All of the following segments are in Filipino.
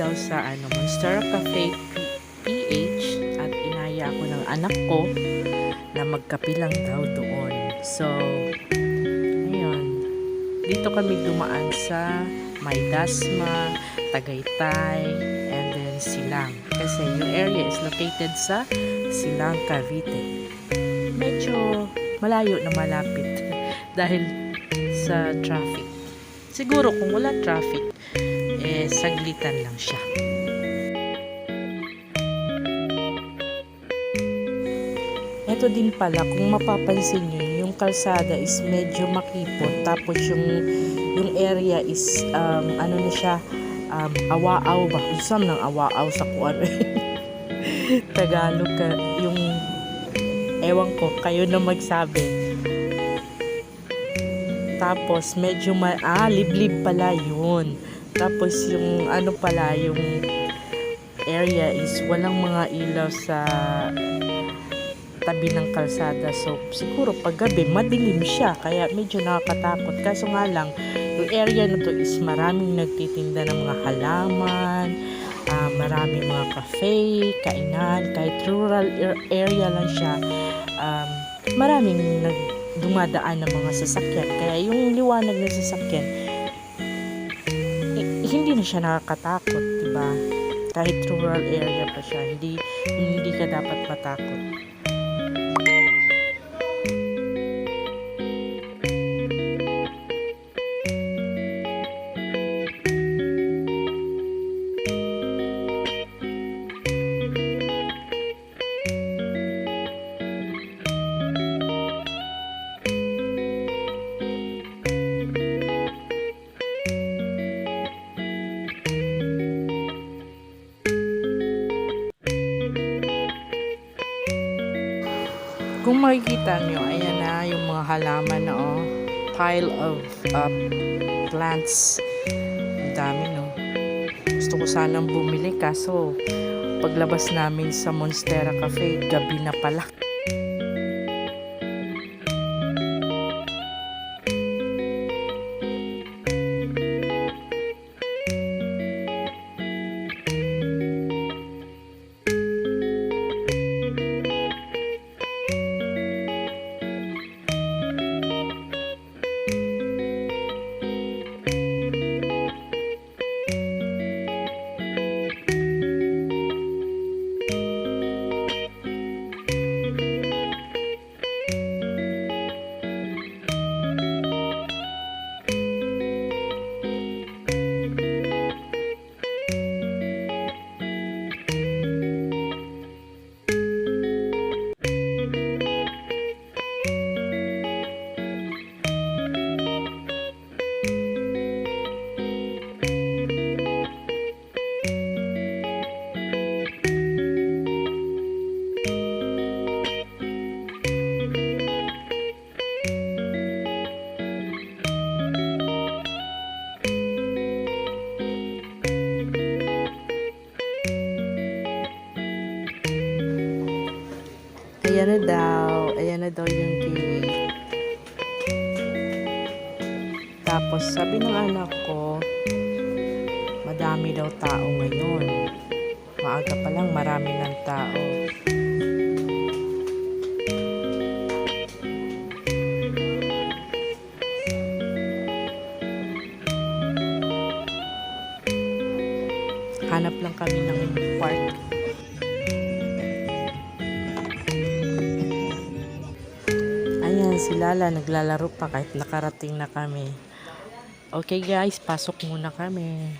daw sa Monstera Cafe PH at inaya ako ng anak ko na magkape lang daw doon. So, ayun. Dito kami dumaan sa Maydasma, Tagaytay, and then Silang. Kasi yung area is located sa Silang, Cavite. Medyo malayo na malapit dahil sa traffic. Siguro kung wala traffic, saglitan lang siya. Ito din pala, kung mapapansin nyo, yung kalsada is medyo makipot. Tapos yung area is, ano na siya, awaaw ba? Usam ng awaaw sa kuwan. Tagalog ka, yung, ewan ko, kayo na magsabi. Tapos, medyo liblib pala yun. Tapos, yung ano pala, yung area is walang mga ilaw sa tabi ng kalsada. So, siguro paggabi, madilim siya. Kaya medyo nakakatakot. Kaso nga lang, yung area na to is maraming nagtitinda ng mga halaman, maraming mga cafe, kainan, kahit rural area lang siya. Maraming dumadaan ng mga sasakyan. Kaya yung liwanag ng sasakyan, hindi na siya nakakatakot, diba? Kahit rural area pa siya, hindi ka dapat matakot. Kung makikita nyo, ayan na yung mga halaman na pile of plants. Ang dami, no? Gusto ko sanang bumili kaso paglabas namin sa Monstera Cafe, gabi na pala. Ayan na daw yung cake. Tapos sabi ng anak ko, madami daw tao ngayon. Maaga pa lang marami ng tao. Hanap lang kami ng park. Ayan, si Lala naglalaro pa kahit nakarating na kami. Okay guys, pasok muna kami.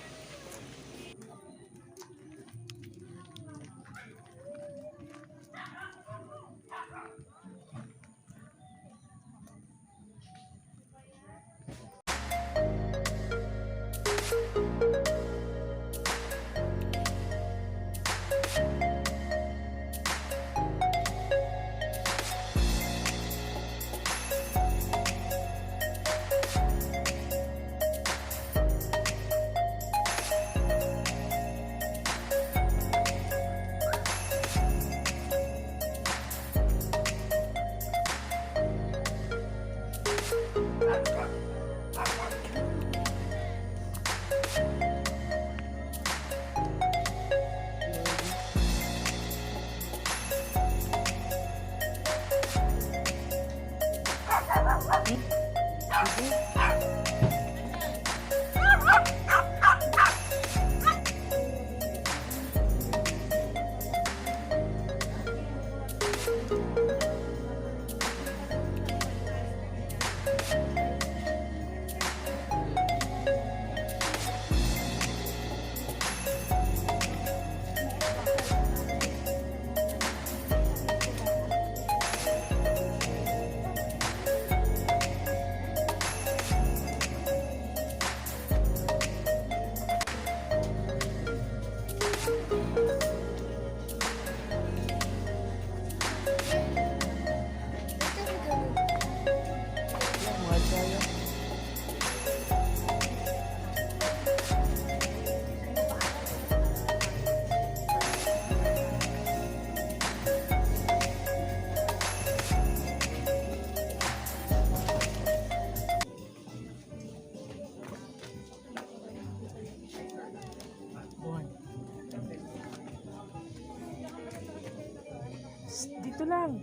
Dito lang.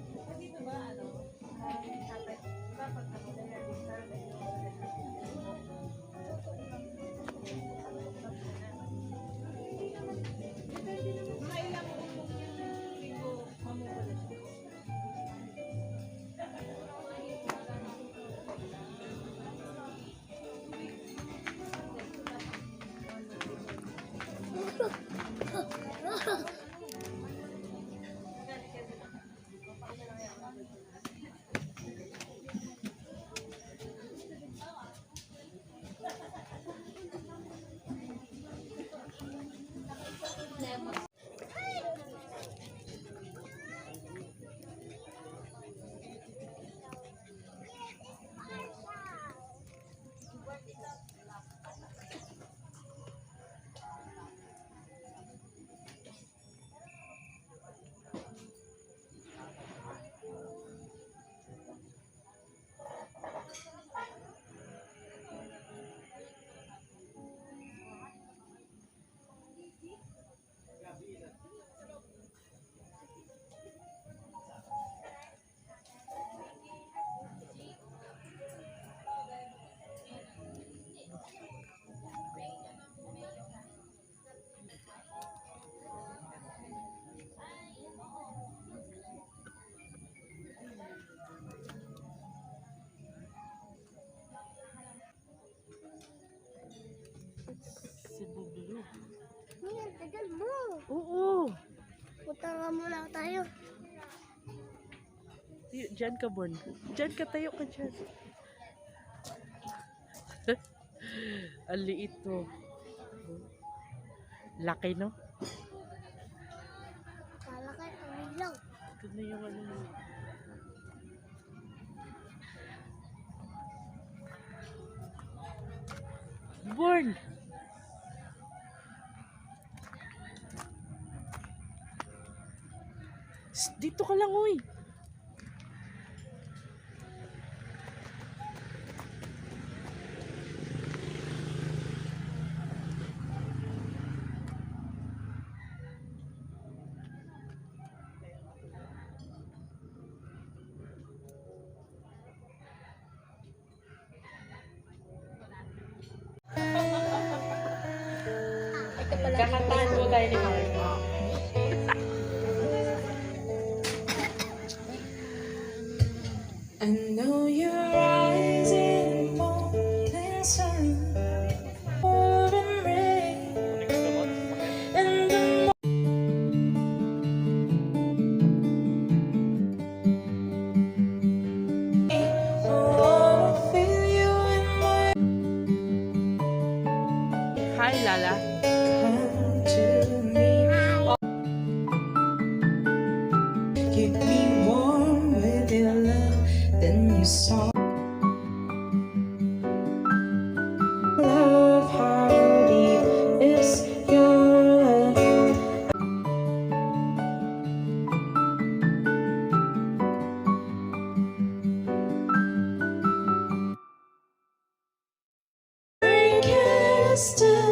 Cebu Blue. Yan, tagal mo. Oo. Punta nga muna tayo. Diyan ka, Bon. Diyan ka, tayo ka dyan. Ang liit to. Laki, no? Kala ka, kami lang. Ito na yung ano. Born! Dito ka lang, uy! Kakantahan po tayo ni Mark. I know your eyes in the morning sun, pouring rain, and the morning. Oh, I feel you in my Hi, Lala. come to me. Keep me warm with your love, then you saw. Love, how deep is your love? Rain can still.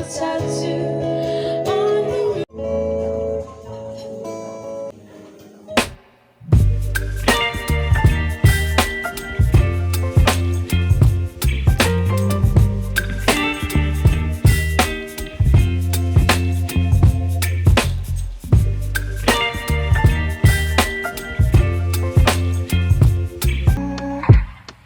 tattoo